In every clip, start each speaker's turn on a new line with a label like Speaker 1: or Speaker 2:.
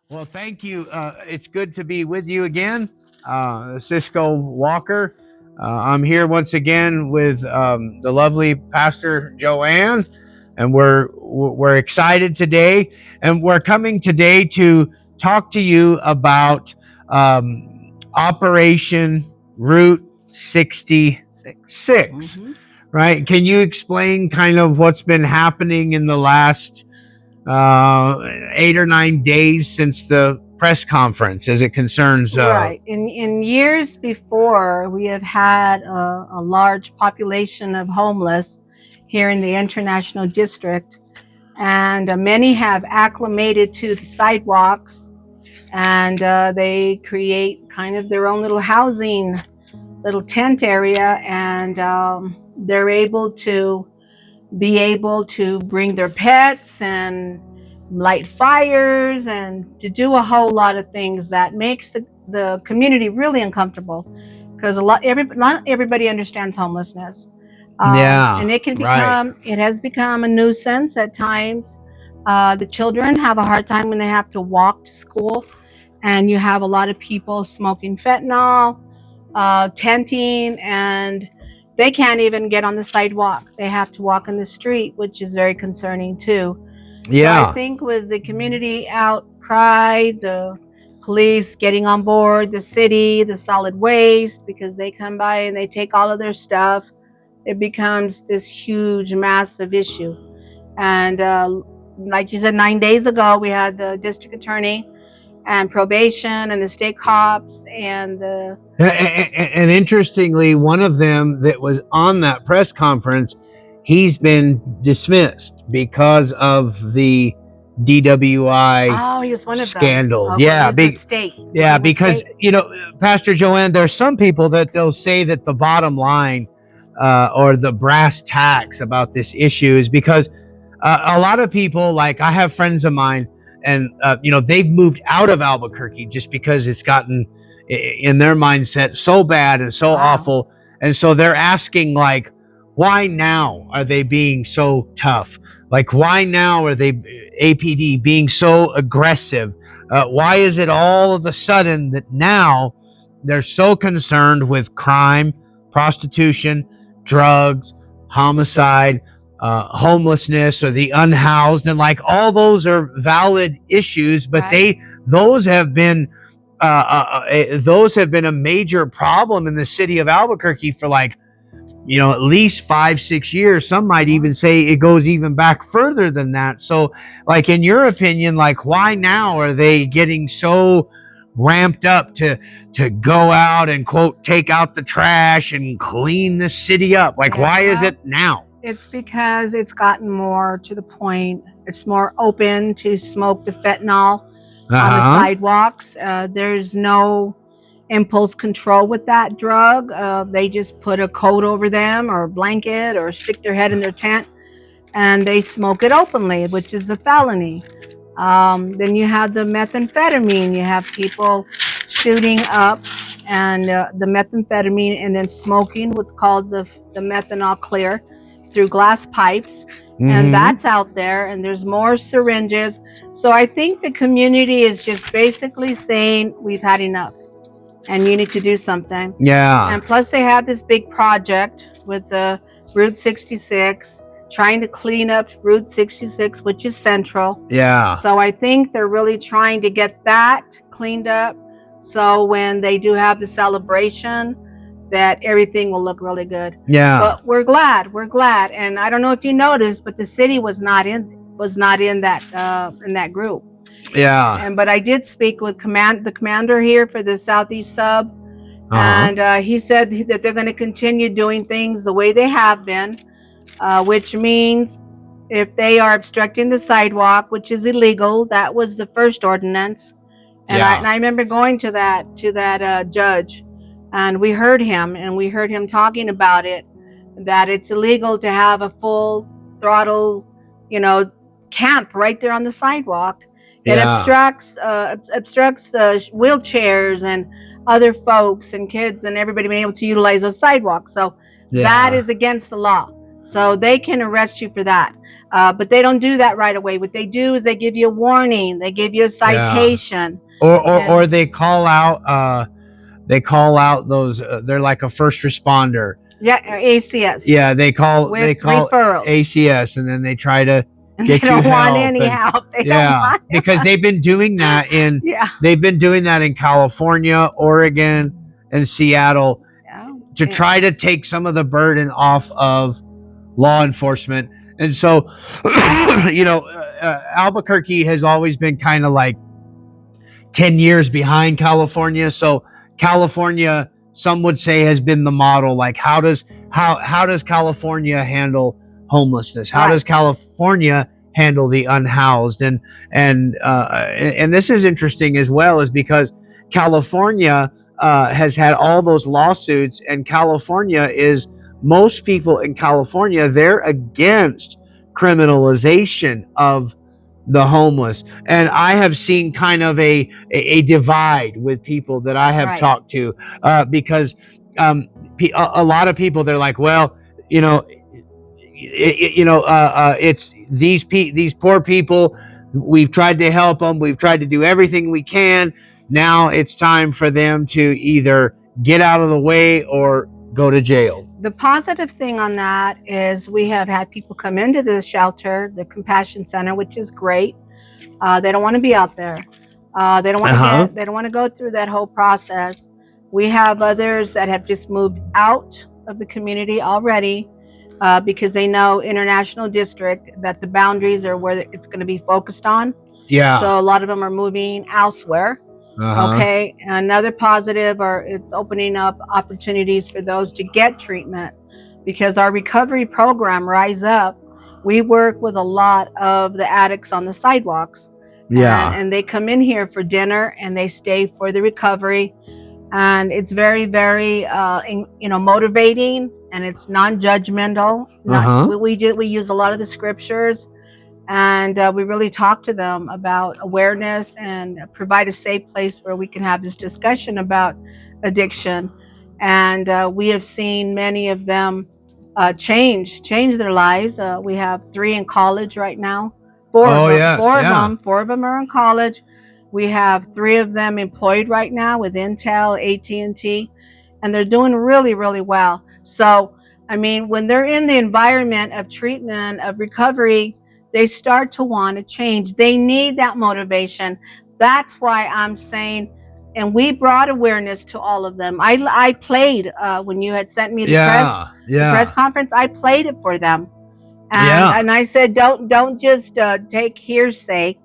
Speaker 1: Well, thank you. It's good to be with you again, Sisco Walker. I'm here once again with the lovely Pastor Joanne, and we're excited today, and we're coming today to talk to you about Operation Route 66. Right? Can you explain kind of what's been happening in the last 8 or 9 days since the press conference as it concerns
Speaker 2: Right. In years before, we have had a large population of homeless here in the International District, and many have acclimated to the sidewalks, and they create kind of their own little housing, little tent area, and they're able to bring their pets and light fires and to do a whole lot of things that makes the community really uncomfortable, because not everybody understands homelessness. And it has become a nuisance at times. The children have a hard time when they have to walk to school, and you have a lot of people smoking fentanyl, tenting, and they can't even get on the sidewalk. They have to walk in the street, which is very concerning too.
Speaker 1: Yeah.
Speaker 2: So I think with the community outcry, the police getting on board, the city, the solid waste, because they come by and they take all of their stuff, it becomes this huge, massive issue. And like you said, 9 days ago, we had the district attorney and probation and the state cops and the...
Speaker 1: And interestingly, one of them that was on that press conference, he's been dismissed because of the DWI
Speaker 2: Oh, he was one of
Speaker 1: scandal.
Speaker 2: them. Okay,
Speaker 1: Yeah,
Speaker 2: state.
Speaker 1: Because Pastor Joanne, there's some people that they'll say that the bottom line or the brass tacks about this issue is because a lot of people, like I have friends of mine, and they've moved out of Albuquerque just because it's gotten in their mindset so bad and so awful, and so they're asking, like, why now are they being so tough? Like, why now are they APD being so aggressive? Why is it all of a sudden that now they're so concerned with crime, prostitution, drugs, homicide, homelessness, or the unhoused? And like, all those are valid issues, but those have been a major problem in the city of Albuquerque for at least 5-6 years. Some might even say it goes even back further than that. So, like, in your opinion, like, why now are they getting so ramped up to go out and, quote, take out the trash and clean the city up? Like, why is it now?
Speaker 2: It's because it's gotten more to the point. It's more open to smoke the fentanyl on the sidewalks. There's no impulse control with that drug. They just put a coat over them or a blanket or stick their head in their tent and they smoke it openly, which is a felony. Then you have the methamphetamine. You have people shooting up and the methamphetamine, and then smoking what's called the methanol clear through glass pipes. And that's out there, and there's more syringes. So I think the community is just basically saying, we've had enough and you need to do something.
Speaker 1: Yeah.
Speaker 2: And plus they have this big project with the Route 66, trying to clean up Route 66, which is central.
Speaker 1: Yeah.
Speaker 2: So I think they're really trying to get that cleaned up, so when they do have the celebration, that everything will look really good.
Speaker 1: Yeah.
Speaker 2: But we're glad. And I don't know if you noticed, but the city was not in that group.
Speaker 1: Yeah.
Speaker 2: But I did speak with the commander here for the Southeast Sub, and he said that they're going to continue doing things the way they have been, which means if they are obstructing the sidewalk, which is illegal, that was the first ordinance. And I remember going to that judge, and we heard him talking about it, that it's illegal to have a full throttle, camp right there on the sidewalk. It obstructs wheelchairs and other folks and kids and everybody being able to utilize those sidewalks. So that is against the law. So they can arrest you for that. But they don't do that right away. What they do is they give you a warning, they give you a citation,
Speaker 1: or they call out those they're like a first responder.
Speaker 2: ACS.
Speaker 1: Yeah, they call
Speaker 2: referrals.
Speaker 1: ACS, and then they try to get
Speaker 2: they
Speaker 1: you
Speaker 2: don't want
Speaker 1: help.
Speaker 2: any help. They don't
Speaker 1: Yeah,
Speaker 2: want
Speaker 1: because they've been doing that in they've been doing that in California, Oregon, and Seattle to try to take some of the burden off of law enforcement. And so, Albuquerque has always been kind of like 10 years behind California. So California, some would say, has been the model. Like, how does California handle homelessness? How does California handle the unhoused? And this is interesting as well, is because California has had all those lawsuits, and California is, most people in California, they're against criminalization of the homeless. And I have seen kind of a divide with people that I have talked to, because a lot of people, they're like, well, it's these poor people. We've tried to help them. We've tried to do everything we can. Now it's time for them to either get out of the way or go to jail.
Speaker 2: The positive thing on that is we have had people come into the shelter, the Compassion Center, which is great. They don't want to be out there. They don't want to they don't want to go through that whole process. We have others that have just moved out of the community already, because they know International District, that the boundaries are where it's going to be focused on.
Speaker 1: Yeah.
Speaker 2: So a lot of them are moving elsewhere. Okay. Another positive, or it's opening up opportunities for those to get treatment, because our recovery program, Rise Up, we work with a lot of the addicts on the sidewalks.
Speaker 1: Yeah.
Speaker 2: And they come in here for dinner and they stay for the recovery. And it's very, very, motivating, and it's non-judgmental. We use a lot of the scriptures, and we really talk to them about awareness and provide a safe place where we can have this discussion about addiction. And we have seen many of them change their lives. We have 3 in college right now. 4 of them are in college. We have 3 of them employed right now with Intel, AT&T, and they're doing really, really well. So, I mean, when they're in the environment of treatment, of recovery, they start to want to change. They need that motivation. That's why I'm saying, and we brought awareness to all of them. I played when you had sent me the press conference. I played it for them, and I said, don't just take hearsay.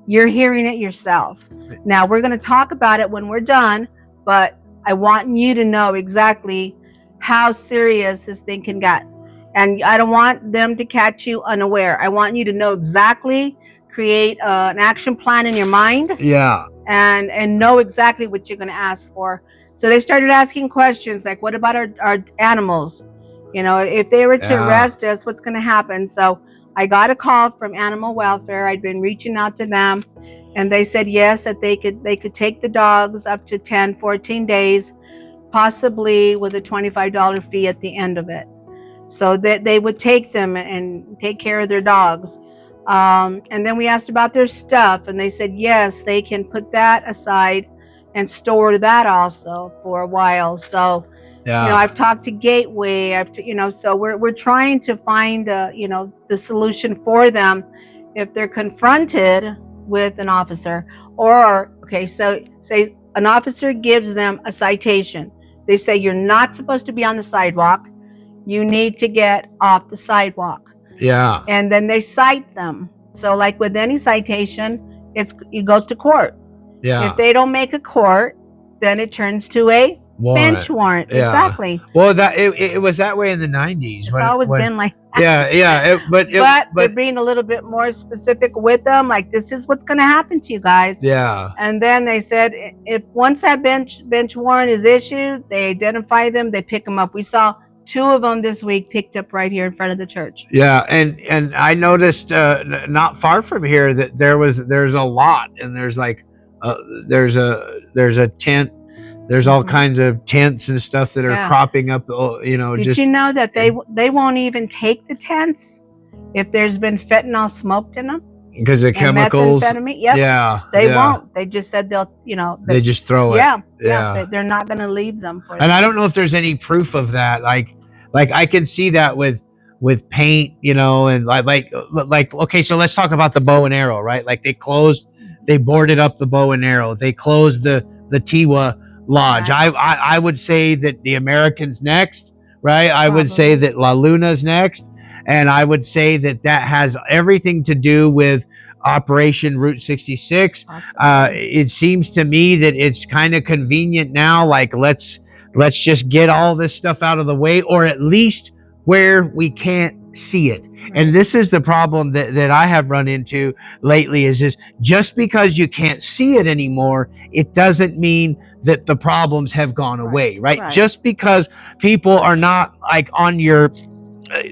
Speaker 2: You're hearing it yourself. Now we're going to talk about it when we're done, but I want you to know exactly how serious this thing can get. And I don't want them to catch you unaware. I want you to know exactly, create an action plan in your mind.
Speaker 1: Yeah.
Speaker 2: And know exactly what you're going to ask for. So they started asking questions like, what about our animals? If they were to arrest us, what's going to happen? So I got a call from Animal Welfare. I'd been reaching out to them, and they said yes, that they could take the dogs up to 10, 14 days, possibly with a $25 fee at the end of it. So that they would take them and take care of their dogs. And then we asked about their stuff, and they said yes, they can put that aside and store that also for a while. So I've talked to Gateway. So we're trying to find the solution for them if they're confronted with an officer, or so say an officer gives them a citation. They say you're not supposed to be on the sidewalk. You need to get off the sidewalk.
Speaker 1: Yeah.
Speaker 2: And then they cite them. So like with any citation, it goes to court.
Speaker 1: Yeah.
Speaker 2: If they don't make a court, then it turns to a bench warrant.
Speaker 1: Yeah.
Speaker 2: Exactly.
Speaker 1: Well, it was that way in the 90s.
Speaker 2: It's always been like that.
Speaker 1: Yeah. But
Speaker 2: they're being a little bit more specific with them. Like, this is what's going to happen to you guys.
Speaker 1: Yeah.
Speaker 2: And then they said, if once that bench warrant is issued, they identify them, they pick them up. We saw 2 of them this week picked up right here in front of the church.
Speaker 1: Yeah, and I noticed not far from here that there's a lot, and there's like there's a tent. There's all kinds of tents and stuff that are cropping up.
Speaker 2: Did you know that they won't even take the tents? If there's been fentanyl smoked in them
Speaker 1: because the
Speaker 2: and
Speaker 1: chemicals.
Speaker 2: methamphetamine, yep,
Speaker 1: Yeah,
Speaker 2: they
Speaker 1: yeah.
Speaker 2: won't. They just said they'll,
Speaker 1: They just throw it.
Speaker 2: yeah, they're not going to leave them for
Speaker 1: And
Speaker 2: that.
Speaker 1: I don't know if there's any proof of that. Like I can see that with paint, and like okay, so let's talk about the bow and arrow, right? Like they boarded up the bow and arrow. They closed the Tiwa Lodge.
Speaker 2: Right.
Speaker 1: I would say that the Americans next, right? I would say
Speaker 2: Probably.
Speaker 1: that La Luna's next, and I would say that has everything to do with Operation Route 66.
Speaker 2: Possibly.
Speaker 1: It seems to me that it's kind of convenient now. Like let's just get all this stuff out of the way, or at least where we can't see it.
Speaker 2: Right.
Speaker 1: And this is the problem that I have run into lately is just because you can't see it anymore, it doesn't mean that the problems have gone away, right? Just because people are not like on your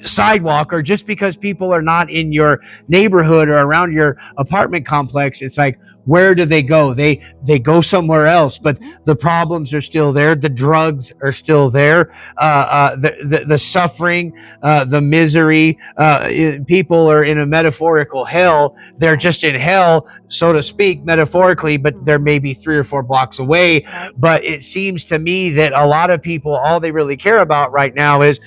Speaker 1: sidewalk, or just because people are not in your neighborhood or around your apartment complex, it's like, where do they go? They go somewhere else, but the problems are still there. The drugs are still there. The suffering, the misery. People are in a metaphorical hell. They're just in hell, so to speak, metaphorically, but they're maybe 3 or 4 blocks away. But it seems to me that a lot of people, all they really care about right now is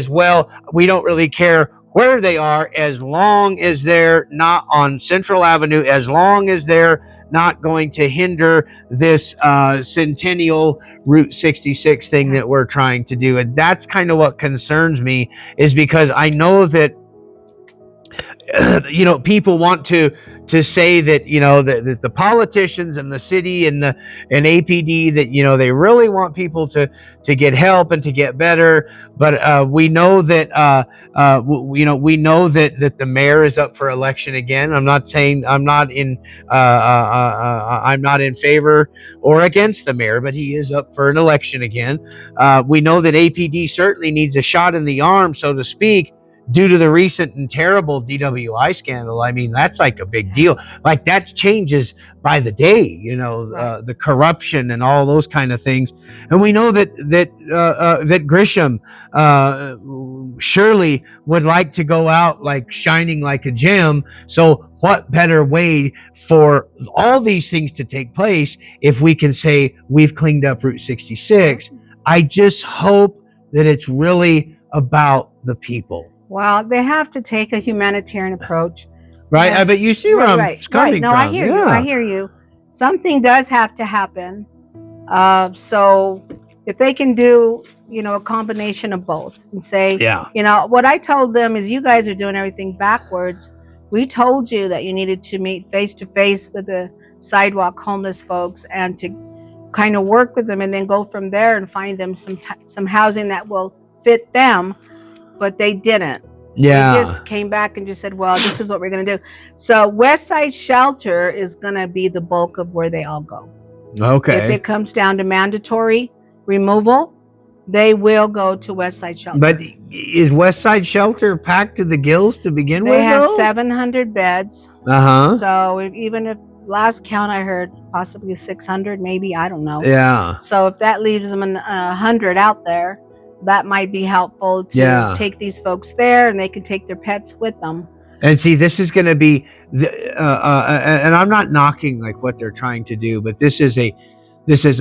Speaker 1: well, we don't really care where they are, as long as they're not on Central Avenue, as long as they're not going to hinder this centennial Route 66 thing that we're trying to do. And that's kind of what concerns me, is because I know that people want to say that that the politicians and the city and APD, that they really want people to get help and to get better, but we know that we know that the mayor is up for election again. I'm not saying I'm not in favor or against the mayor, but he is up for an election again. We know that APD certainly needs a shot in the arm, so to speak, due to the recent and terrible DWI scandal. I mean, that's like a big deal. Like that changes by the day, the corruption and all those kind of things. And we know that Grisham surely would like to go out like shining like a gem. So what better way for all these things to take place if we can say we've cleaned up Route 66? I just hope that it's really about the people.
Speaker 2: Well, they have to take a humanitarian approach.
Speaker 1: Right? Yeah. But you see where I'm coming from.
Speaker 2: I hear you. I hear you. Something does have to happen. So if they can do, a combination of both and say, what I told them is, you guys are doing everything backwards. We told you that you needed to meet face to face with the sidewalk homeless folks and to kind of work with them and then go from there and find them some housing that will fit them. But they didn't.
Speaker 1: Yeah.
Speaker 2: They just came back and just said, well, this is what we're going to do. So West Side Shelter is going to be the bulk of where they all go.
Speaker 1: Okay.
Speaker 2: If it comes down to mandatory removal, they will go to West Side Shelter.
Speaker 1: But is West Side Shelter packed to the gills to begin with?
Speaker 2: They have 700 beds.
Speaker 1: Uh-huh.
Speaker 2: So even if last count I heard possibly 600, maybe, I don't know.
Speaker 1: Yeah.
Speaker 2: So if that leaves them 100 out there, that might be helpful to take these folks there, and they can take their pets with them.
Speaker 1: And see, this is going to be, and I'm not knocking like what they're trying to do, but this is a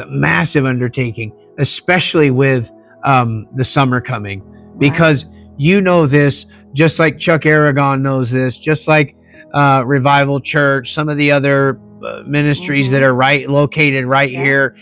Speaker 1: massive undertaking, especially with the summer coming, because this, just like Chuck Aragon knows this, just like Revival Church, some of the other ministries that are located right here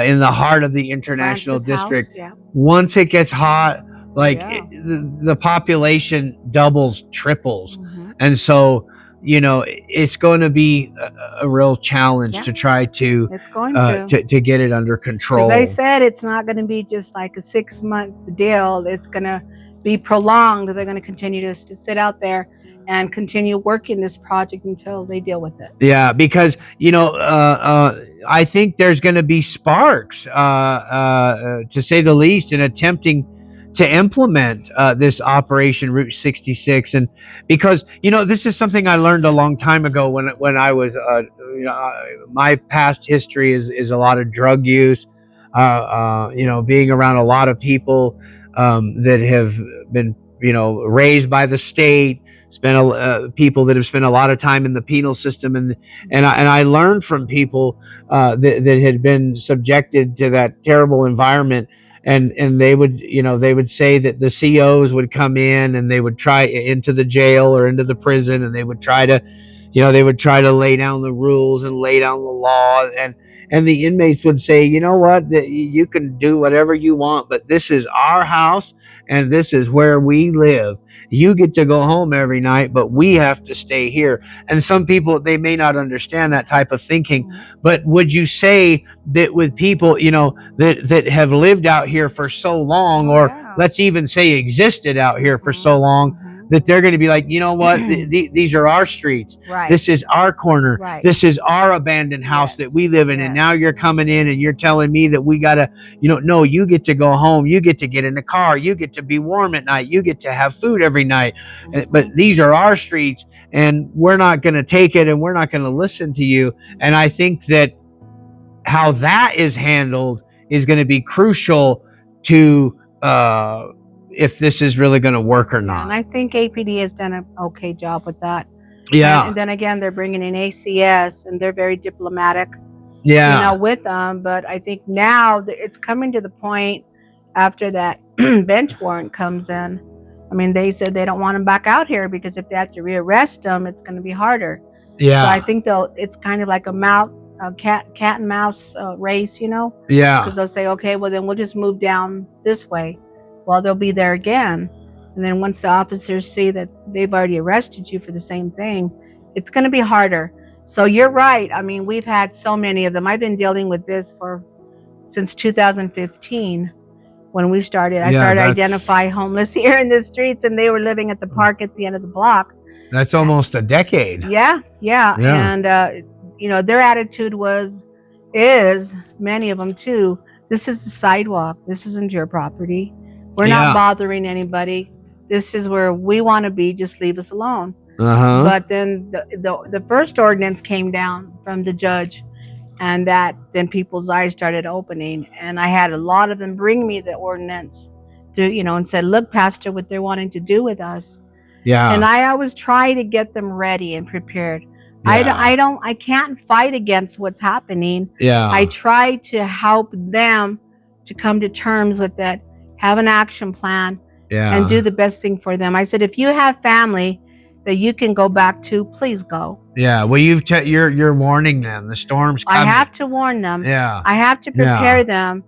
Speaker 1: in the heart of the International District. Once it gets hot, the population doubles, triples. And so, it's going to be a real challenge to try to get it under control.
Speaker 2: As I said, it's not going to be just like a 6-month deal. It's going to be prolonged. They're going to continue to sit out there and continue working this project until they deal with it.
Speaker 1: Yeah, because, I think there's going to be sparks, to say the least, in attempting to implement this Operation Route 66. And because, this is something I learned a long time ago when I was, my past history is a lot of drug use, being around a lot of people that have been, raised by the state, people that have spent a lot of time in the penal system, and I learned from people that had been subjected to that terrible environment, and they would say that the COs would come in and they would try into the jail or into the prison, and they would try to lay down the rules and lay down the law, and the inmates would say, you know what, you can do whatever you want, but this is our house and this is where we live. You get to go home every night, but we have to stay here. And some people, they may not understand that type of thinking, but would you say that with people, that have lived out here for so long, or let's even say existed out here for so long, that they're going to be like, you know what, these are our streets.
Speaker 2: Right.
Speaker 1: This is our corner.
Speaker 2: Right.
Speaker 1: This is our abandoned house that we live in. And now you're coming in and you're telling me that we got to, no, you get to go home. You get to get in the car. You get to be warm at night. You get to have food every night. But these are our streets, and we're not going to take it, and we're not going to listen to you. And I think that how that is handled is going to be crucial to if this is really going to work or not.
Speaker 2: And I think APD has done an okay job with that.
Speaker 1: Yeah.
Speaker 2: And then again, they're bringing in ACS, and they're very diplomatic,
Speaker 1: yeah,
Speaker 2: with them. But I think now it's coming to the point after that bench warrant comes in. I mean, they said they don't want them back out here because if they have to rearrest them, it's going to be harder.
Speaker 1: Yeah.
Speaker 2: So I think it's kind of like a cat and mouse race,
Speaker 1: Yeah.
Speaker 2: Because they'll say, okay, well then we'll just move down this way. Well, they'll be there again. And then once the officers see that they've already arrested you for the same thing, it's going to be harder. So you're right. I mean, we've had so many of them. I've been dealing with this since 2015 when we started. I started identifying homeless here in the streets, and they were living at the park at the end of the block.
Speaker 1: That's almost a decade.
Speaker 2: Yeah. And, their attitude is many of them too, this is the sidewalk. This isn't your property. We're not bothering anybody. This is where we want to be. Just leave us alone. But then the first ordinance came down from the judge, and then people's eyes started opening. And I had a lot of them bring me the ordinance and said, look, Pastor, what they're wanting to do with us.
Speaker 1: Yeah.
Speaker 2: And I always try to get them ready and prepared.
Speaker 1: Yeah.
Speaker 2: I can't fight against what's happening.
Speaker 1: Yeah.
Speaker 2: I try to help them to come to terms with that, have an action plan, and do the best thing for them. I said, if you have family that you can go back to, please go.
Speaker 1: Yeah. Well, you're warning them. The storm's coming.
Speaker 2: I have to warn them.
Speaker 1: Yeah.
Speaker 2: I have to prepare them,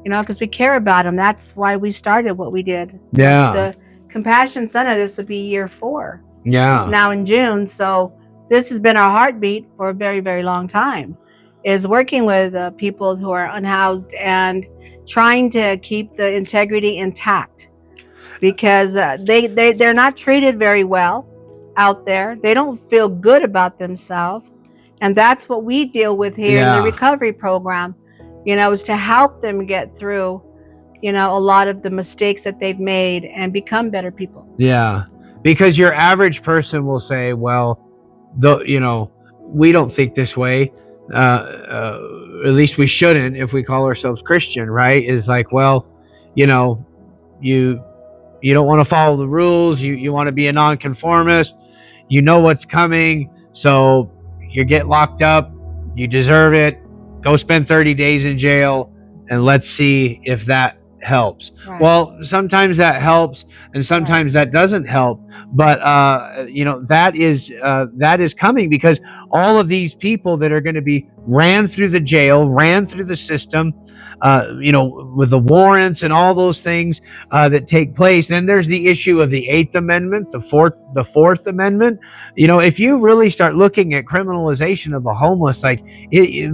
Speaker 2: because we care about them. That's why we started what we did.
Speaker 1: Yeah.
Speaker 2: The Compassion Center, this would be year 4.
Speaker 1: Yeah.
Speaker 2: Now in June. So this has been our heartbeat for a very, very long time, is working with people who are unhoused and trying to keep the integrity intact, because they're not treated very well out there. They don't feel good about themselves. And that's what we deal with here in the recovery program, is to help them get through, a lot of the mistakes that they've made and become better people.
Speaker 1: Yeah. Because your average person will say, well, we don't think this way. At least we shouldn't if we call ourselves Christian, right? Is like, well, you don't want to follow the rules. You want to be a nonconformist. You know what's coming. So you get locked up. You deserve it. Go spend 30 days in jail, and let's see if that helps. Right. Well, sometimes that helps, and sometimes that doesn't help. But that is coming, because all of these people that are going to be ran through the jail, ran through the system, with the warrants and all those things that take place. Then there's the issue of the 8th Amendment, the Fourth Amendment. If you really start looking at criminalization of the homeless,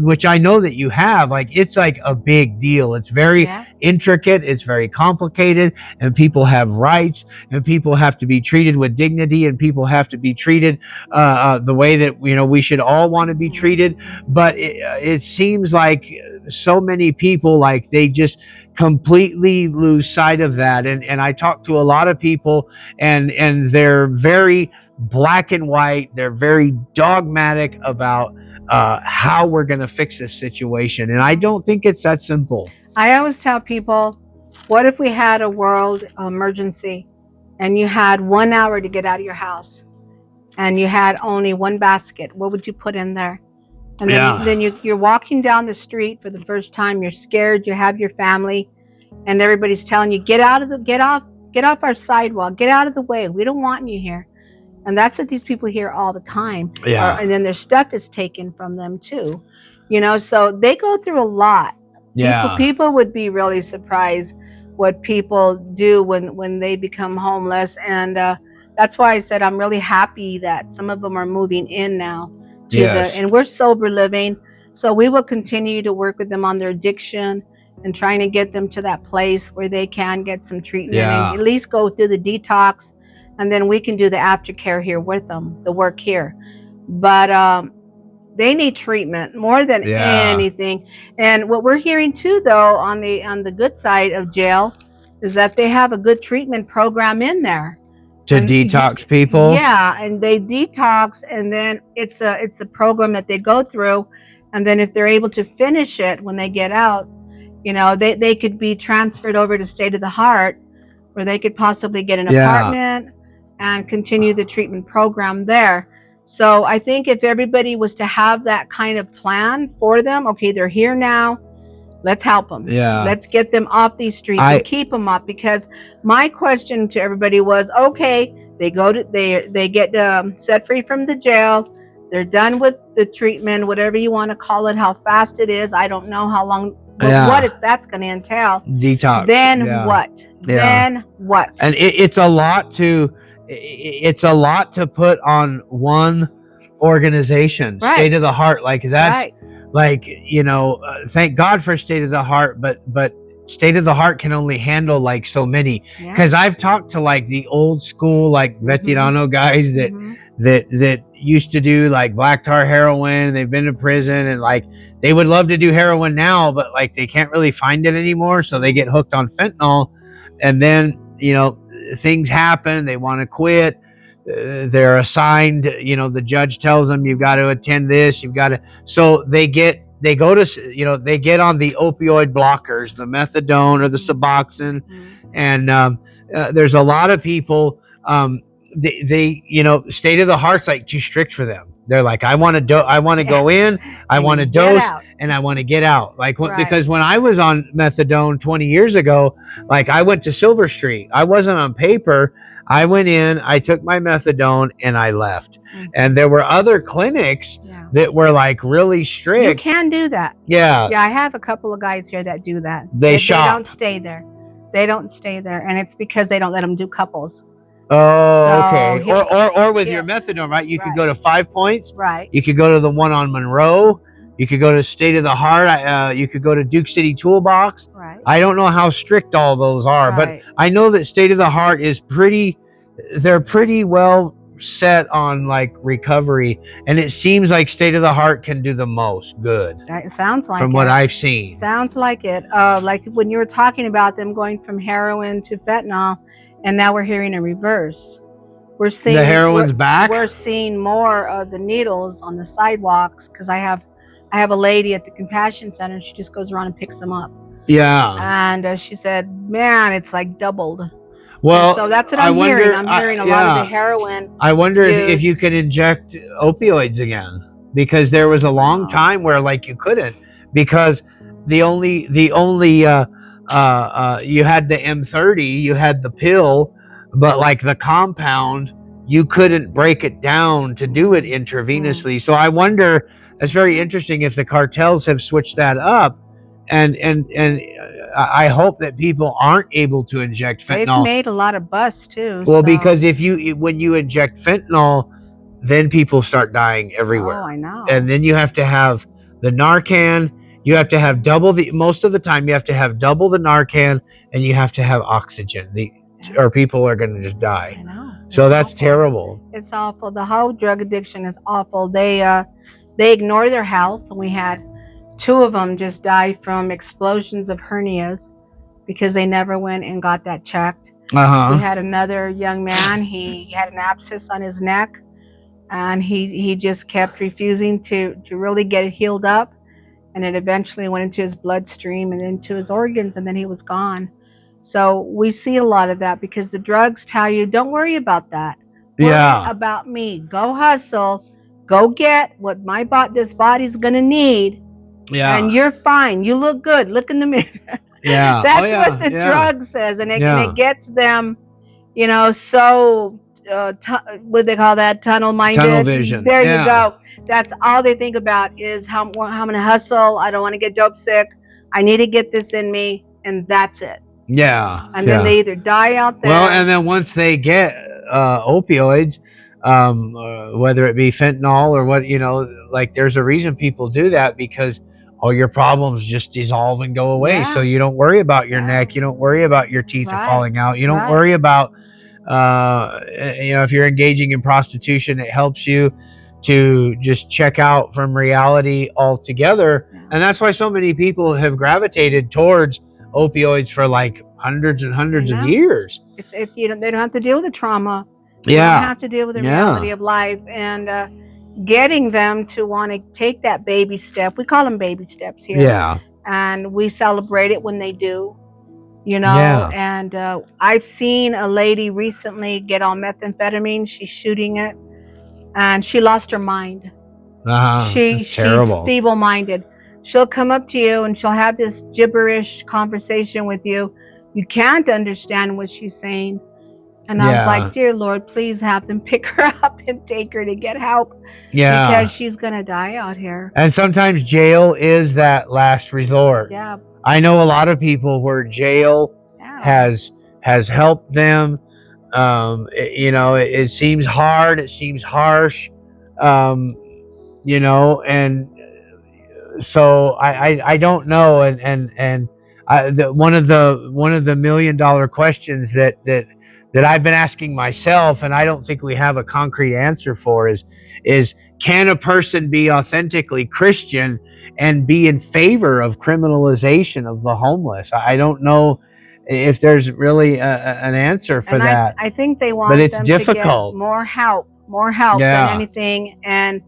Speaker 1: which I know that you have, it's like a big deal. It's very intricate. It's very complicated, and people have rights, and people have to be treated with dignity, and people have to be treated the way that we should all want to be treated. But it seems like so many people, they just completely lose sight of that. And I talk to a lot of people, and they're very black and white. They're very dogmatic about how we're going to fix this situation. And I don't think it's that simple.
Speaker 2: I always tell people, what if we had a world emergency and you had 1 hour to get out of your house? and you had only one basket, what would you put in there? And
Speaker 1: Yeah.
Speaker 2: then you're walking down the street for the first time. You're scared. You have your family, and everybody's telling you, get off our sidewalk, get out of the way. We don't want you here. And that's what these people hear all the time.
Speaker 1: Yeah.
Speaker 2: And then their stuff is taken from them too. So they go through a lot.
Speaker 1: Yeah.
Speaker 2: People would be really surprised what people do when they become homeless. And that's why I said I'm really happy that some of them are moving in now and we're sober living. So we will continue to work with them on their addiction and trying to get them to that place where they can get some treatment and at least go through the detox. And then we can do the aftercare here with them, the work here. But they need treatment more than anything. And what we're hearing too, though, on the good side of jail, is that they have a good treatment program in there
Speaker 1: to detox people.
Speaker 2: Yeah, and they detox, and then it's a program that they go through, and then if they're able to finish it when they get out, they could be transferred over to State of the Heart, where they could possibly get an apartment and continue the treatment program there. So I think if everybody was to have that kind of plan for them, okay, they're here now, let's help them.
Speaker 1: Yeah.
Speaker 2: Let's get them off these streets and keep them up. Because my question to everybody was, okay, they get set free from the jail. They're done with the treatment, whatever you want to call it, how fast it is. I don't know how long, what that's going to entail.
Speaker 1: Detox.
Speaker 2: Then what? Then what?
Speaker 1: And it's a lot to put on one organization. Right. State of the Heart, like that's right. Like, thank God for State of the Heart, but State of the Heart can only handle like so many. Because I've talked to like the old school like veterano guys that used to do like black tar heroin. They've been to prison and like they would love to do heroin now, but like they can't really find it anymore, so they get hooked on fentanyl, and then things happen. They want to quit. They're assigned, the judge tells them you've got to attend this, so they get on the opioid blockers, the methadone or the Suboxone. And there's a lot of people, they State of the Heart's like too strict for them. They're like, I want to go in, I want to dose, and I want to get out. Like, because when I was on methadone 20 years ago, like I went to Silver Street. I wasn't on paper. I went in, I took my methadone, and I left. And there were other clinics that were like really strict.
Speaker 2: You can do that.
Speaker 1: Yeah.
Speaker 2: Yeah, I have a couple of guys here that do that.
Speaker 1: They
Speaker 2: don't stay there. They don't stay there, and it's because they don't let them do couples.
Speaker 1: Oh, okay. Or with your methadone, right? You could go to 5 Points.
Speaker 2: Right.
Speaker 1: You could go to the one on Monroe. You could go to State of the Heart. You could go to Duke City Toolbox.
Speaker 2: Right.
Speaker 1: I don't know how strict all those are, but I know that State of the Heart is they're pretty well set on like recovery, and it seems like State of the Heart can do the most good.
Speaker 2: That sounds like
Speaker 1: from what I've seen.
Speaker 2: Sounds like it. Like when you were talking about them going from heroin to fentanyl, and now we're hearing a reverse. We're seeing
Speaker 1: the heroin's back.
Speaker 2: We're seeing more of the needles on the sidewalks, because I have a lady at the Compassion Center. She just goes around and picks them up.
Speaker 1: Yeah.
Speaker 2: And she said, "Man, it's like doubled."
Speaker 1: Well,
Speaker 2: and so that's what I'm hearing. I'm hearing a lot of the heroin.
Speaker 1: I wonder if you can inject opioids again, because there was a long time where like you couldn't, because the only you had the M30, you had the pill, but like the compound, you couldn't break it down to do it intravenously. So I wonder, it's very interesting if the cartels have switched that up, and I hope that people aren't able to inject fentanyl.
Speaker 2: They've made a lot of busts too.
Speaker 1: Well, because when you inject fentanyl, then people start dying everywhere.
Speaker 2: Oh, I know.
Speaker 1: And then you have to have the Narcan. You have to have most of the time you have to have double the Narcan, and you have to have oxygen. Or people are going to just die.
Speaker 2: I know.
Speaker 1: So that's terrible.
Speaker 2: It's awful. The whole drug addiction is awful. They ignore their health. We had 2 of them just die from explosions of hernias because they never went and got that checked. We had another young man. He had an abscess on his neck, and he just kept refusing to really get it healed up, and it eventually went into his bloodstream and into his organs, and then he was gone. So we see a lot of that, because the drugs tell you, don't worry about that. Worry about me. Go hustle. Go get what this body's gonna need.
Speaker 1: Yeah.
Speaker 2: And you're fine. You look good. Look in the mirror.
Speaker 1: Yeah.
Speaker 2: That's what the drug says, and it gets them, you know, so what do they call that? Tunnel minded.
Speaker 1: Tunnel vision.
Speaker 2: There you go. That's all they think about is how I'm gonna hustle. I don't want to get dope sick. I need to get this in me, and that's it.
Speaker 1: Yeah.
Speaker 2: And then they either die out there.
Speaker 1: Well, and then once they get opioids, whether it be fentanyl or what, you know, like there's a reason people do that, because all your problems just dissolve and go away.
Speaker 2: Yeah.
Speaker 1: So you don't worry about your neck. You don't worry about your teeth are falling out. You don't worry about, you know, if you're engaging in prostitution, it helps you to just check out from reality altogether. And that's why so many people have gravitated towards opioids for like hundreds and hundreds of years.
Speaker 2: It's they don't have to deal with the trauma.
Speaker 1: They
Speaker 2: don't have to deal with the reality of life, and getting them to want to take that baby step. We call them baby steps here.
Speaker 1: Yeah.
Speaker 2: And we celebrate it when they do, you know. And I've seen a lady recently get on methamphetamine. She's shooting it, and she lost her mind. She's feeble-minded. She'll come up to you and she'll have this gibberish conversation with you. You can't understand what she's saying. And I was like, dear Lord, please have them pick her up and take her to get help. Yeah. Because she's going to die out here.
Speaker 1: And sometimes jail is that last resort.
Speaker 2: Yeah.
Speaker 1: I know a lot of people where jail has helped them. You know, it seems hard. It seems harsh. You know, and so I don't know. And one of the $1 million questions that I've been asking myself, and I don't think we have a concrete answer for, is can a person be authentically Christian and be in favor of criminalization of the homeless? I don't know if there's really an answer for that.
Speaker 2: I think they want,
Speaker 1: but it's difficult.
Speaker 2: To get more help than anything, and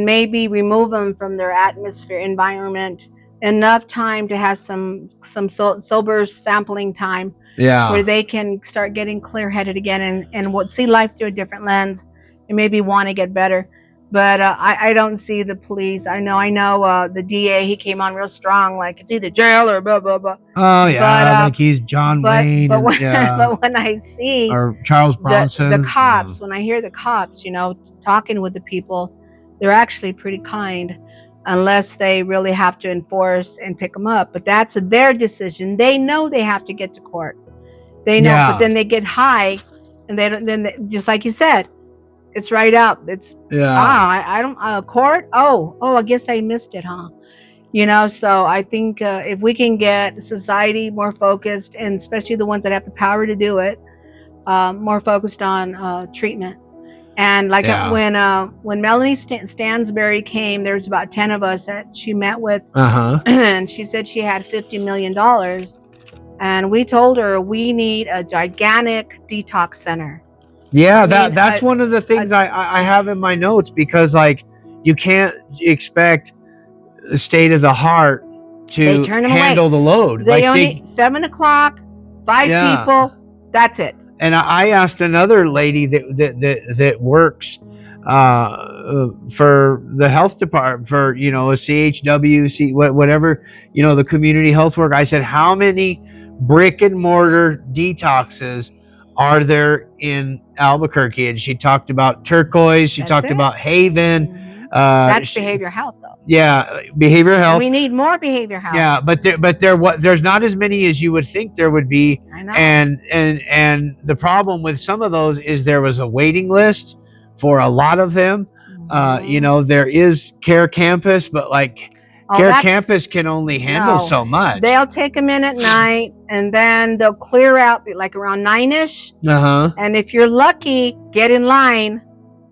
Speaker 2: maybe remove them from their atmosphere, environment, enough time to have some sober sampling time. Where they can start getting clear-headed again and see life through a different lens, and maybe want to get better. But I don't see the police. I know the DA, he came on real strong, like it's either jail or blah blah blah.
Speaker 1: Oh yeah, I think he's John Wayne.
Speaker 2: But when I see
Speaker 1: or Charles Bronson,
Speaker 2: the cops, when I hear the cops, you know, talking with the people, they're actually pretty kind. Unless they really have to enforce and pick them up. But that's their decision. They know they have to get to court. They know, but then they get high, and just like you said, it's right up. It's I don't court. Oh, I guess I missed it, huh? You know, so I think if we can get society more focused, and especially the ones that have the power to do it, more focused on treatment. And like when Melanie Stansberry came, there was about 10 of us that she met with, and she said she had $50 million. And we told her we need a gigantic detox center.
Speaker 1: Yeah, that's one of the things I have in my notes, because like you can't expect the state of the heart to handle the load.
Speaker 2: They only 7 o'clock, 5 people, that's it.
Speaker 1: And I asked another lady that works for the health department, for, you know, a CHW, whatever, you know, the community health work. I said, how many brick and mortar detoxes are there in Albuquerque? And she talked about Turquoise. She talked about Haven.
Speaker 2: That's behavioral health, though.
Speaker 1: Yeah, behavioral health.
Speaker 2: We need more behavioral health.
Speaker 1: Yeah, but there's not as many as you would think there would be.
Speaker 2: I know.
Speaker 1: And the problem with some of those is there was a waiting list for a lot of them. You know, there is Care Campus, but like Care Campus can only handle so much.
Speaker 2: They'll take them in at night, and then they'll clear out like around 9-ish. And if you're lucky, get in line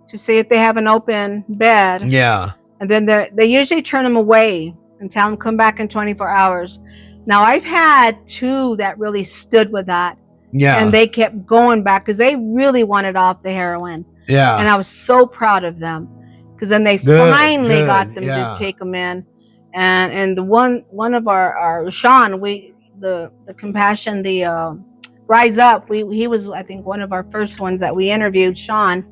Speaker 2: to see if they have an open bed.
Speaker 1: Yeah.
Speaker 2: And then they usually turn them away and tell them come back in 24 hours. Now, I've had 2 that really stood with that. Yeah. And they kept going back because they really wanted off the heroin.
Speaker 1: Yeah.
Speaker 2: And I was so proud of them, because then they finally got them to take them in. And the one of our Sean, the compassion, the rise up. He was, I think, one of our first ones that we interviewed, Sean,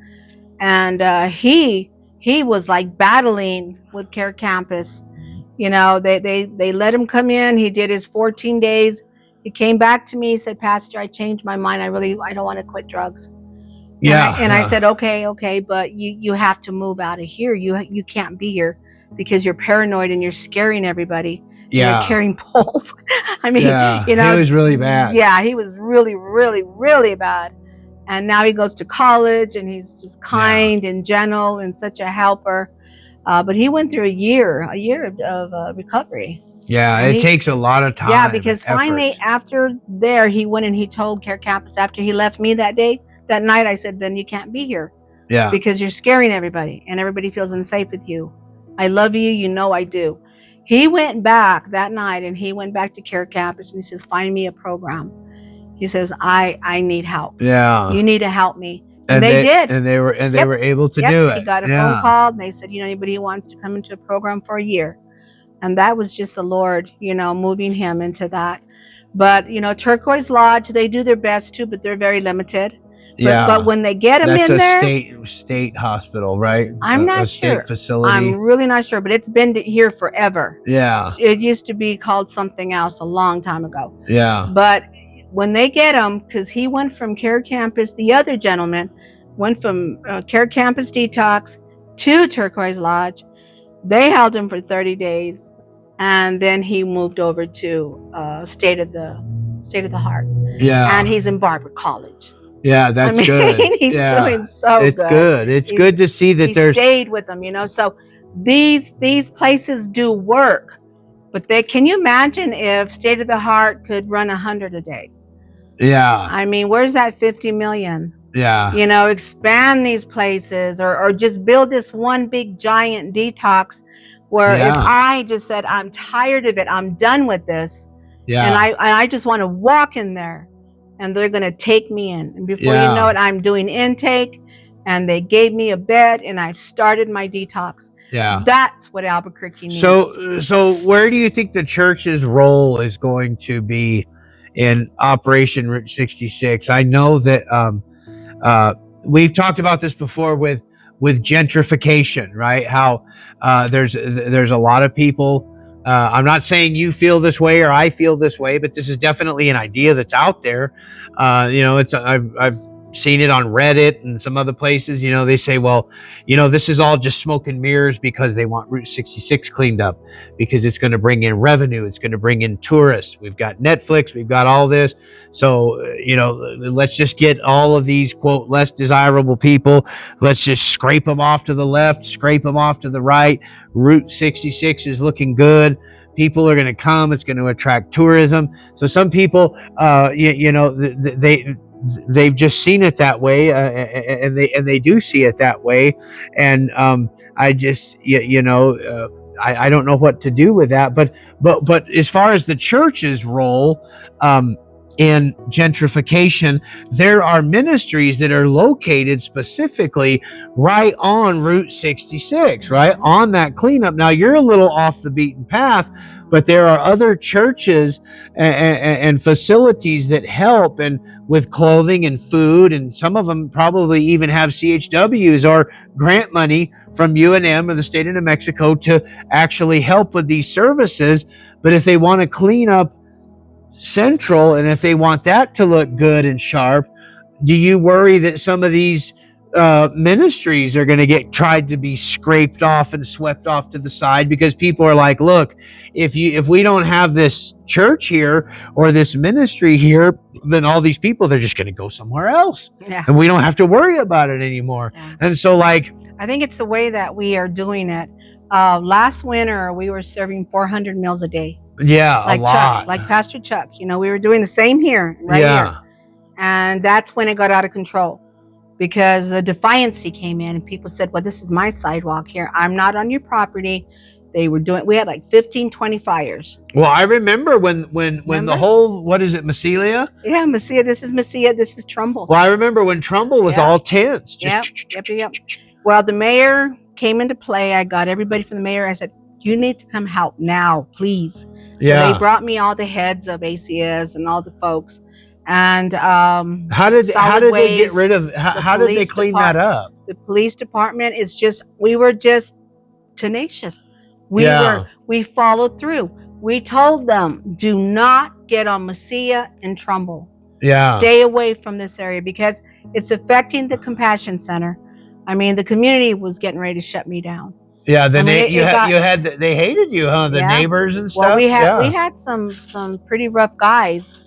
Speaker 2: and he was like battling with Care Campus. You know, they let him come in. He did his 14 days. He came back to me. He said, Pastor, I changed my mind. I don't want to quit drugs. And I said, okay, but you have to move out of here. You can't be here because you're paranoid and you're scaring everybody.
Speaker 1: Yeah.
Speaker 2: You're carrying poles. I mean,
Speaker 1: yeah.
Speaker 2: you know,
Speaker 1: he was really bad.
Speaker 2: Yeah, he was really, really, really bad. And now he goes to college and he's just kind and gentle and such a helper. But he went through a year of recovery.
Speaker 1: Yeah, and it takes a lot of time.
Speaker 2: Yeah, because finally after there, he went and he told Care Campus after he left me that night, I said, then you can't be here.
Speaker 1: Yeah.
Speaker 2: Because you're scaring everybody and everybody feels unsafe with you. I love you. You know I do. He went back that night and he went back to Care Campus and he says, find me a program. He says, I need help.
Speaker 1: Yeah.
Speaker 2: You need to help me. And they did.
Speaker 1: And they were able to do it.
Speaker 2: He got a phone call and they said, anybody who wants to come into a program for a year. And that was just the Lord, moving him into that. But, Turquoise Lodge, they do their best too, but they're very limited. But when they get him in there,
Speaker 1: that's a state hospital, right?
Speaker 2: I'm not sure.
Speaker 1: State facility.
Speaker 2: I'm really not sure, but it's been here forever.
Speaker 1: Yeah.
Speaker 2: It used to be called something else a long time ago.
Speaker 1: Yeah.
Speaker 2: But when they get him, because he went from Care Campus, the other gentleman went from Care Campus Detox to Turquoise Lodge. They held him for 30 days, and then he moved over to State of the Heart.
Speaker 1: Yeah.
Speaker 2: And he's in Barber College.
Speaker 1: Yeah, that's good.
Speaker 2: He's doing so
Speaker 1: good. It's good. It's good to see that
Speaker 2: he stayed with them, So these places do work, but can you imagine if State of the Heart could run 100 a day?
Speaker 1: Yeah.
Speaker 2: I mean, where's that 50 million?
Speaker 1: Yeah.
Speaker 2: Expand these places or just build this one big giant detox where if I just said, I'm tired of it, I'm done with this. Yeah. And I just want to walk in there. And they're going to take me in. And before you know it, I'm doing intake. And they gave me a bed. And I've started my detox.
Speaker 1: Yeah.
Speaker 2: That's what Albuquerque needs.
Speaker 1: So where do you think the church's role is going to be in Operation Route 66? I know that we've talked about this before with gentrification, right? How there's a lot of people. I'm not saying you feel this way or I feel this way, but this is definitely an idea that's out there. I've seen it on Reddit and some other places. They say, well, this is all just smoke and mirrors because they want Route 66 cleaned up because it's going to bring in revenue. It's going to bring in tourists. We've got Netflix. We've got all this. So, let's just get all of these, quote, less desirable people. Let's just scrape them off to the left, scrape them off to the right. Route 66 is looking good. People are going to come. It's going to attract tourism. So some people, they've just seen it that way, and they do see it that way. And I just, I don't know what to do with that. But as far as the church's role, in gentrification, there are ministries that are located specifically right on Route 66, right on that cleanup. Now you're a little off the beaten path, but there are other churches and facilities that help and with clothing and food, and some of them probably even have CHWs or grant money from UNM or the state of New Mexico to actually help with these services. But if they want to clean up Central, and if they want that to look good and sharp, do you worry that some of these ministries are going to get tried to be scraped off and swept off to the side because people are like, look, if we don't have this church here or this ministry here, then all these people, they're just going to go somewhere else, and we don't have to worry about it anymore. And so, I
Speaker 2: think it's the way that we are doing it. Last winter we were serving 400 meals a day.
Speaker 1: Yeah,
Speaker 2: like
Speaker 1: a lot.
Speaker 2: Chuck, like Pastor Chuck. We were doing the same here, here. And that's when it got out of control because the defiancy came in and people said, well, this is my sidewalk here. I'm not on your property. We had like 15, 20 fires. Well,
Speaker 1: I remember when the whole, what is it, Mesilla?
Speaker 2: Yeah, Mesilla. This is Mesilla. This is Trumbull.
Speaker 1: Well, I remember when Trumbull was all tense.
Speaker 2: Yep. Well, the mayor came into play. I got everybody from the mayor. I said, you need to come help now, please. So they brought me all the heads of ACS and all the folks. And
Speaker 1: How did
Speaker 2: solid
Speaker 1: they get
Speaker 2: waste,
Speaker 1: rid of?
Speaker 2: the
Speaker 1: How did they
Speaker 2: police
Speaker 1: clean that
Speaker 2: department.
Speaker 1: up?
Speaker 2: The police department is just, we were just tenacious.
Speaker 1: Yeah.
Speaker 2: We followed through. We told them, do not get on Mesilla and Trumbull.
Speaker 1: Yeah.
Speaker 2: Stay away from this area because it's affecting the compassion center. I mean, the community was getting ready to shut me down.
Speaker 1: Yeah, they hated you, huh? The
Speaker 2: Yeah.
Speaker 1: neighbors and stuff.
Speaker 2: Well, we
Speaker 1: yeah.
Speaker 2: had some pretty rough guys,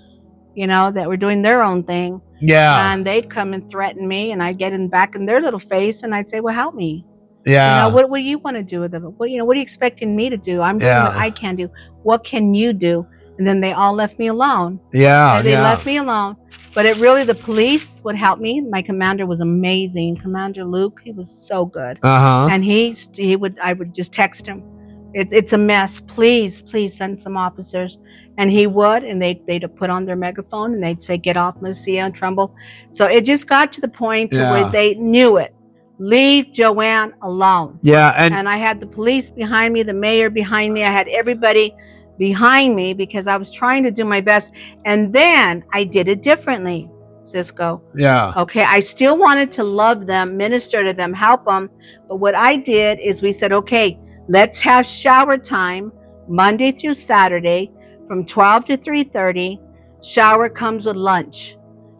Speaker 2: you know, that were doing their own thing.
Speaker 1: Yeah.
Speaker 2: And they'd come and threaten me, and I'd get in back in their little face, and I'd say, "Well, help me.
Speaker 1: Yeah.
Speaker 2: You know, what do you want to do with them? What are you expecting me to do? I'm doing what I can do. What can you do?" And then they all left me alone.
Speaker 1: Yeah.
Speaker 2: And they left me alone. But it really, the police would help me. My commander was amazing. Commander Luke, he was so good. And I would just text him. It's a mess. Please send some officers. And he would, and they'd put on their megaphone and they'd say, "Get off Mesilla and Trumbull." So it just got to the point to where they knew it. Leave Joanne alone.
Speaker 1: Yeah.
Speaker 2: And I had the police behind me, the mayor behind me. I had everybody behind me because I was trying to do my best. And then I did it differently, Sisco.
Speaker 1: Yeah.
Speaker 2: Okay, I still wanted to love them, minister to them, help them. But what I did is we said, okay, let's have shower time Monday through Saturday from 12 to 3:30. Shower comes with lunch.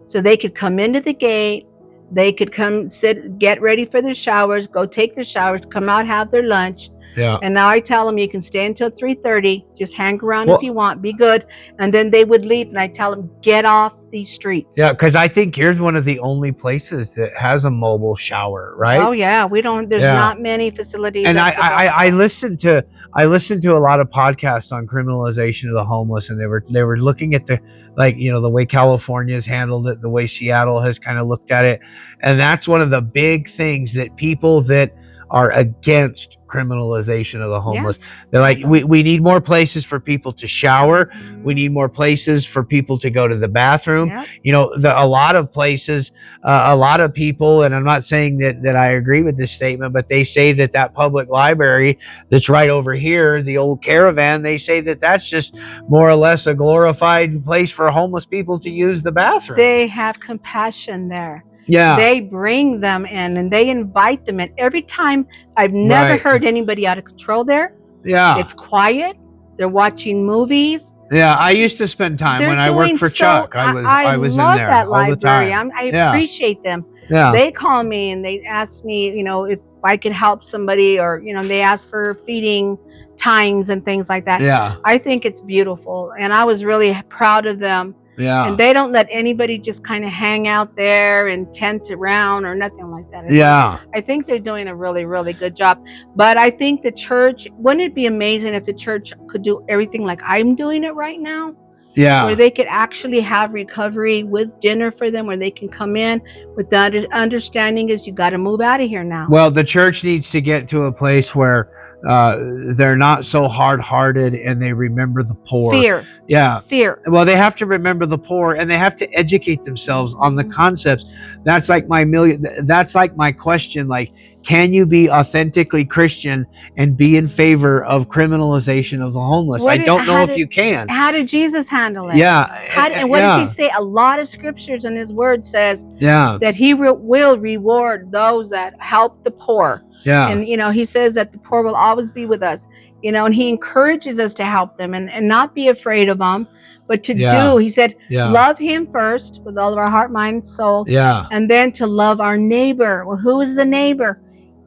Speaker 2: So they could come into the gate, they could come sit, get ready for their showers, go take their showers, come out, have their lunch.
Speaker 1: Yeah.
Speaker 2: And now I tell them you can stay until 3:30, just hang around if you want, be good. And then they would leave, and I tell them, get off these streets.
Speaker 1: Yeah, because I think here's one of the only places that has a mobile shower, right?
Speaker 2: Oh yeah, there's not many facilities.
Speaker 1: And I listened to a lot of podcasts on criminalization of the homeless, and they were looking at the, like, you know, the way California's handled it, the way Seattle has kind of looked at it. And that's one of the big things that people that are against criminalization of the homeless. They're like, we need more places for people to shower. We need more places for people to go to the bathroom. You know, a lot of places, a lot of people, and I'm not saying that I agree with this statement, but they say that public library that's right over here, the old Caravan, they say that's just more or less a glorified place for homeless people to use the bathroom.
Speaker 2: They have compassion there.
Speaker 1: Yeah.
Speaker 2: They bring them in and they invite them in. Every time, I've never heard anybody out of control there.
Speaker 1: Yeah.
Speaker 2: It's quiet. They're watching movies.
Speaker 1: Yeah, I used to spend time when I worked for Chuck. I was in there
Speaker 2: love that
Speaker 1: all
Speaker 2: library.
Speaker 1: the time.
Speaker 2: I appreciate them.
Speaker 1: Yeah.
Speaker 2: They call me and they ask me, you know, if I could help somebody, or, you know, they ask for feeding times and things like that.
Speaker 1: Yeah.
Speaker 2: I think it's beautiful. And I was really proud of them.
Speaker 1: Yeah.
Speaker 2: And they don't let anybody just kind of hang out there and tent around or nothing like that. I think they're doing a really, really good job. But I think the church, wouldn't it be amazing if the church could do everything like I'm doing it right now?
Speaker 1: Yeah.
Speaker 2: Where they could actually have recovery with dinner for them, where they can come in with the understanding is you got to move out of here now.
Speaker 1: Well, the church needs to get to a place where they're not so hard-hearted and they remember the poor.
Speaker 2: Fear.
Speaker 1: Yeah.
Speaker 2: Fear.
Speaker 1: Well, they have to remember the poor and they have to educate themselves on the concepts. That's like my question. Like, can you be authentically Christian and be in favor of criminalization of the homeless? I don't know if you can.
Speaker 2: How did Jesus handle it?
Speaker 1: Yeah.
Speaker 2: And what does he say? A lot of scriptures in his word says that he will reward those that help the poor.
Speaker 1: Yeah.
Speaker 2: And, you know, he says that the poor will always be with us, you know, and he encourages us to help them and not be afraid of them, but to do, he said, love him first with all of our heart, mind, soul.
Speaker 1: Yeah.
Speaker 2: And then to love our neighbor. Well, who is the neighbor?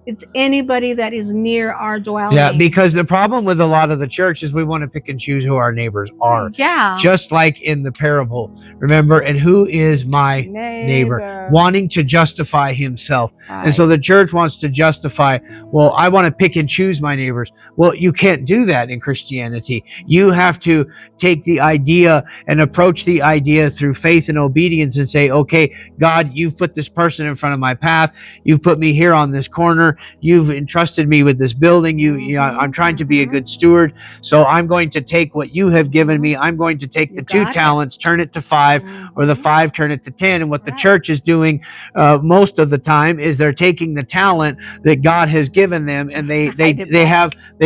Speaker 2: It's anybody that is near our dwelling.
Speaker 1: Yeah, because the problem with a lot of the church is we want to pick and choose who our neighbors are.
Speaker 2: Yeah.
Speaker 1: Just like in the parable, remember, and who is my neighbor? Wanting to justify himself.
Speaker 2: Right.
Speaker 1: And so the church wants to justify, well, I want to pick and choose my neighbors. Well, you can't do that in Christianity. You have to take the idea and approach the idea through faith and obedience and say, okay, God, you've put this person in front of my path. You've put me here on this corner. You've entrusted me with this building. I'm trying to be a good steward. So I'm going to take what you have given me. I'm going to take the 2 talents, turn it to 5, or the 5, turn it to 10. And what the church is doing most of the time is they're taking the talent that God has given them, and they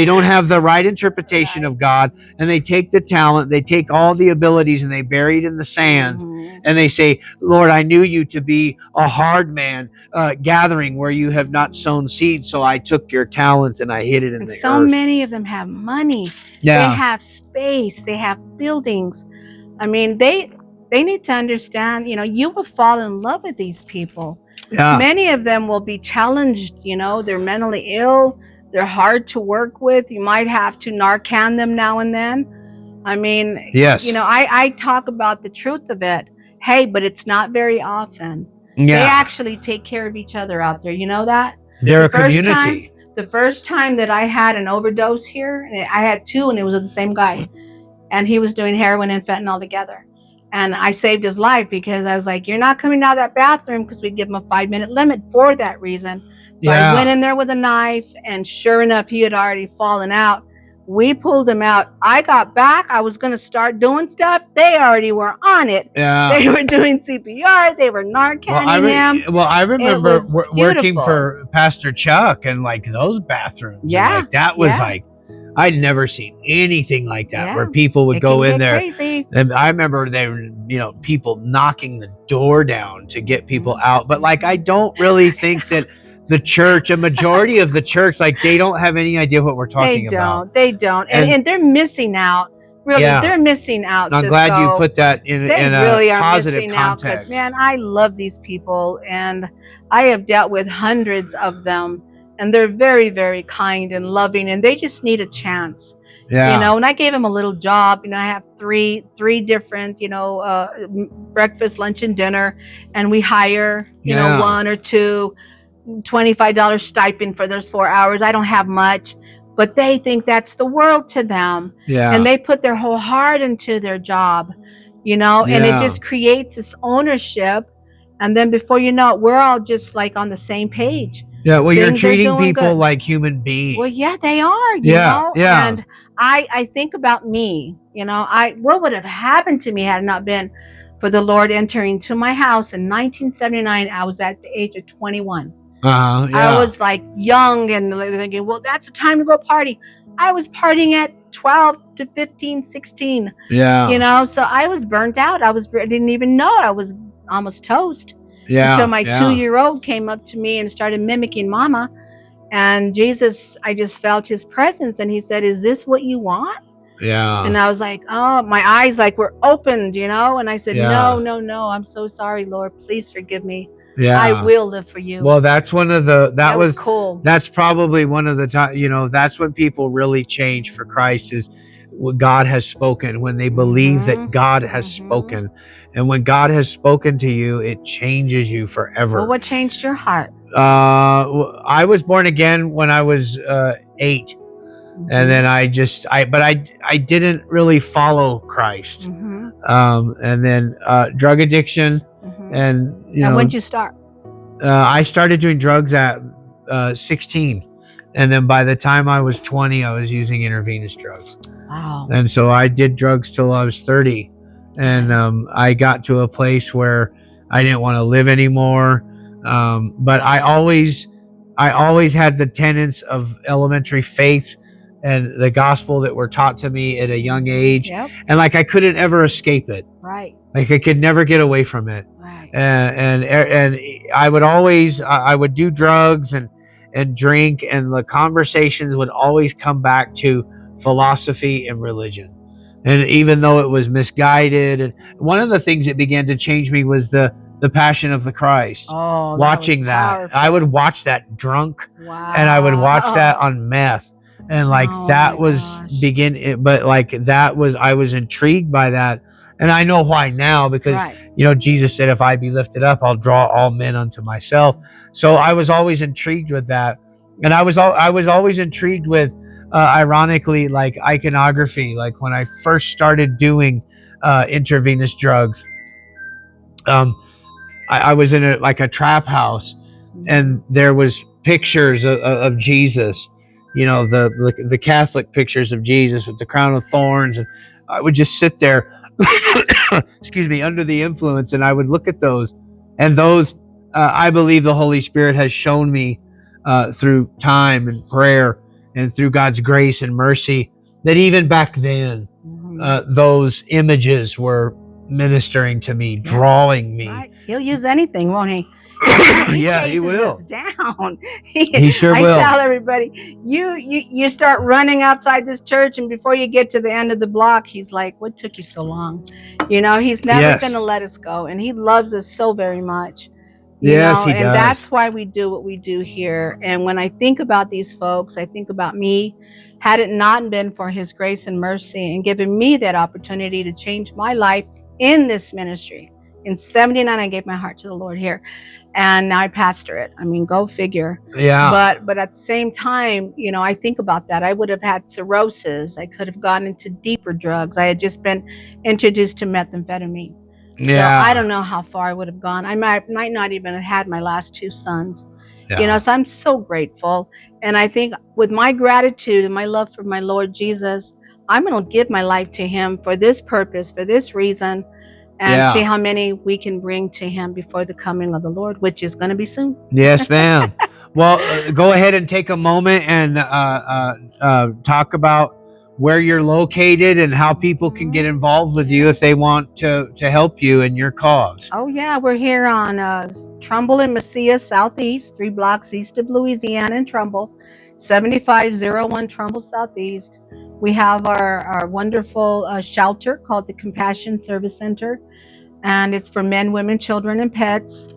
Speaker 1: don't have the right interpretation of God, and they take the talent, they take all the abilities, and they bury it in the sand, and they say, Lord, I knew you to be a hard man, gathering where you have not sown seed, so I took your talent and I hid it in
Speaker 2: And
Speaker 1: the
Speaker 2: so
Speaker 1: earth.
Speaker 2: many of them have money. They
Speaker 1: Yeah.
Speaker 2: have space. They have buildings. I mean, they need to understand, you will fall in love with these people.
Speaker 1: Yeah.
Speaker 2: Many of them will be challenged, they're mentally ill. They're hard to work with. You might have to Narcan them now and then. I mean,
Speaker 1: Yes.
Speaker 2: I talk about the truth of it. Hey, but it's not very often.
Speaker 1: Yeah.
Speaker 2: They actually take care of each other out there. You know that?
Speaker 1: They're a community.
Speaker 2: The first time that I had an overdose here, I had two, and it was with the same guy. And he was doing heroin and fentanyl together. And I saved his life because I was like, you're not coming out of that bathroom, because we give him a 5-minute limit for that reason. So I went in there with a knife, and sure enough, he had already fallen out. We pulled him out. I got back. I was going to start doing stuff. They already were on it.
Speaker 1: Yeah.
Speaker 2: They were doing CPR. They were Narcanning him.
Speaker 1: Well, I remember working for Pastor Chuck, and like those bathrooms.
Speaker 2: Yeah.
Speaker 1: Like, that was like, I'd never seen anything like that, where people would
Speaker 2: It
Speaker 1: go
Speaker 2: can
Speaker 1: in
Speaker 2: get
Speaker 1: there.
Speaker 2: crazy.
Speaker 1: And I remember they were, people knocking the door down to get people out. But like, I don't really think that the church, a majority of the church, like, they don't have any idea what we're talking about.
Speaker 2: They don't. And they're missing out. Really, they're missing out.
Speaker 1: I'm
Speaker 2: Sisco.
Speaker 1: glad you put that in
Speaker 2: really
Speaker 1: a
Speaker 2: are
Speaker 1: positive
Speaker 2: missing
Speaker 1: context.
Speaker 2: Out, man, I love these people, and I have dealt with hundreds of them, and they're very, very kind and loving, and they just need a chance.
Speaker 1: Yeah.
Speaker 2: And I gave them a little job. I have three different, breakfast, lunch, and dinner, and we hire, one or two, $25 stipend for those 4 hours. I don't have much, but they think that's the world to them.
Speaker 1: Yeah.
Speaker 2: And they put their whole heart into their job, and it just creates this ownership. And then before you know it, we're all just like on the same page.
Speaker 1: Yeah, well, you're treating people like human beings.
Speaker 2: Well, yeah, they are, you know?
Speaker 1: Yeah.
Speaker 2: And I think about me, what would have happened to me had it not been for the Lord entering to my house in 1979. I was at the age of 21. I was like young and thinking, well, that's the time to go party. I was partying at 12 to 15, 16.
Speaker 1: Yeah.
Speaker 2: So I was burnt out. I didn't even know I was almost toast.
Speaker 1: Yeah.
Speaker 2: Until my 2-year-old came up to me and started mimicking mama. And Jesus, I just felt his presence, and he said, is this what you want?
Speaker 1: Yeah.
Speaker 2: And I was like, oh, my eyes like were opened, and I said, no, I'm so sorry, Lord, please forgive me.
Speaker 1: Yeah.
Speaker 2: I will live for you.
Speaker 1: Well, that's one of the, that was
Speaker 2: cool.
Speaker 1: That's probably one of the times, that's when people really change for Christ, is what God has spoken, when they believe that God has spoken. And when God has spoken to you, it changes you forever.
Speaker 2: Well, what changed your heart?
Speaker 1: I was born again when I was 8. And then I didn't really follow Christ. And then drug addiction. And
Speaker 2: when'd you start?
Speaker 1: I started doing drugs at 16. And then by the time I was 20, I was using intravenous drugs.
Speaker 2: Wow.
Speaker 1: And so I did drugs till I was 30. And I got to a place where I didn't want to live anymore. But I always had the tenets of elementary faith and the gospel that were taught to me at a young age.
Speaker 2: Yep.
Speaker 1: And like, I couldn't ever escape it.
Speaker 2: Right.
Speaker 1: Like, I could never get away from it.
Speaker 2: Right.
Speaker 1: And I would do drugs and drink, and the conversations would always come back to philosophy and religion. And even though it was misguided, and one of the things that began to change me was the Passion of the Christ.
Speaker 2: Oh,
Speaker 1: watching that, I would watch that drunk.
Speaker 2: Wow.
Speaker 1: And I would watch that on meth, and like I was intrigued by that. And I know why now, because Jesus said, if I be lifted up, I'll draw all men unto myself. So I was always intrigued with that. And I was always intrigued with, ironically, like iconography. Like when I first started doing intravenous drugs, I was in a trap house, and there was pictures of Jesus, the Catholic pictures of Jesus with the crown of thorns. And I would just sit there, excuse me, under the influence, and I would look at those. And those, I believe the Holy Spirit has shown me through time and prayer and through God's grace and mercy, that even back then, those images were ministering to me, drawing me.
Speaker 2: Right. He'll use anything, won't he? He
Speaker 1: Yeah, he
Speaker 2: chases
Speaker 1: will.
Speaker 2: us down.
Speaker 1: He sure
Speaker 2: I
Speaker 1: will.
Speaker 2: tell everybody, you start running outside this church, and before you get to the end of the block, he's like, "What took you so long?" You know, he's never
Speaker 1: Yes.
Speaker 2: going to let us go, and he loves us so very much. You
Speaker 1: Yes,
Speaker 2: know,
Speaker 1: he
Speaker 2: and
Speaker 1: does.
Speaker 2: that's why we do what we do here. And when I think about these folks, I think about me. Had it not been for his grace and mercy and giving me that opportunity to change my life in this ministry. In 79, I gave my heart to the Lord here, and now I pastor it. I mean, go figure.
Speaker 1: Yeah.
Speaker 2: But at the same time, you know, I think about that. I would have had cirrhosis. I could have gone into deeper drugs. I had just been introduced to methamphetamine. So I don't know how far I would have gone. I might not even have had my last 2 sons.
Speaker 1: Yeah.
Speaker 2: You know, so I'm so grateful. And I think with my gratitude and my love for my Lord Jesus, I'm going to give my life to him for this purpose, for this reason, and see how many we can bring to him before the coming of the Lord, which is going to be soon.
Speaker 1: Yes, ma'am. Well, go ahead and take a moment and talk about where you're located and how people can get involved with you if they want to help you in your cause.
Speaker 2: Oh yeah, we're here on Trumbull and Mesilla Southeast, 3 blocks east of Louisiana and Trumbull, 7501 Trumbull Southeast. We have our wonderful shelter called the Compassion Service Center, and it's for men, women, children, and pets.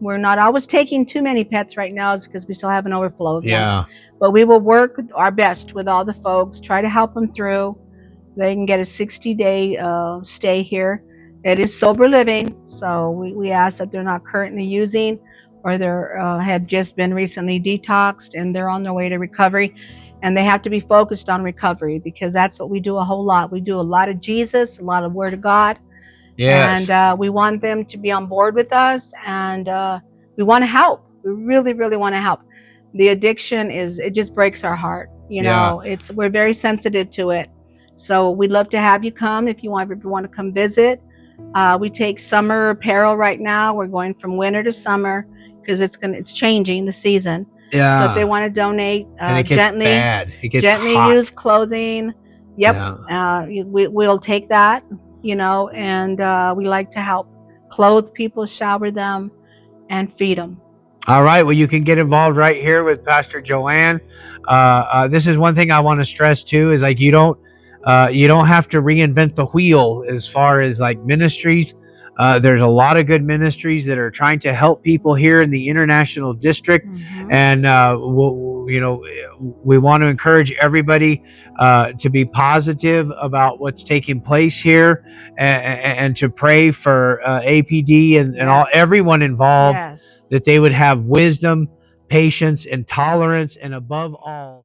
Speaker 2: We're not always taking too many pets right now because we still have an overflow of them. But we will work our best with all the folks, try to help them through. They can get a 60-day stay here. It is sober living, so we ask that they're not currently using, or they have just been recently detoxed and they're on their way to recovery. And they have to be focused on recovery, because that's what we do a whole lot. We do a lot of Jesus, a lot of Word of God.
Speaker 1: Yes.
Speaker 2: And we want them to be on board with us, and we want to help. We really, really want to help. The addiction it just breaks our heart. You know, we're very sensitive to it. So we'd love to have you come if you want to come visit. We take summer apparel right now. We're going from winter to summer because it's changing the season.
Speaker 1: Yeah.
Speaker 2: So if they want to donate,
Speaker 1: and it gets
Speaker 2: gently
Speaker 1: bad. It gets
Speaker 2: gently
Speaker 1: hot.
Speaker 2: used clothing. Yep. We'll take that. You know, and we like to help clothe people, shower them, and feed them.
Speaker 1: All right. Well, you can get involved right here with Pastor Joanne. This is one thing I want to stress too: is like you don't have to reinvent the wheel as far as like ministries. There's a lot of good ministries that are trying to help people here in the International District, and we want to encourage everybody to be positive about what's taking place here, and to pray for APD and everyone involved, that they would have wisdom, patience, and tolerance, and above all,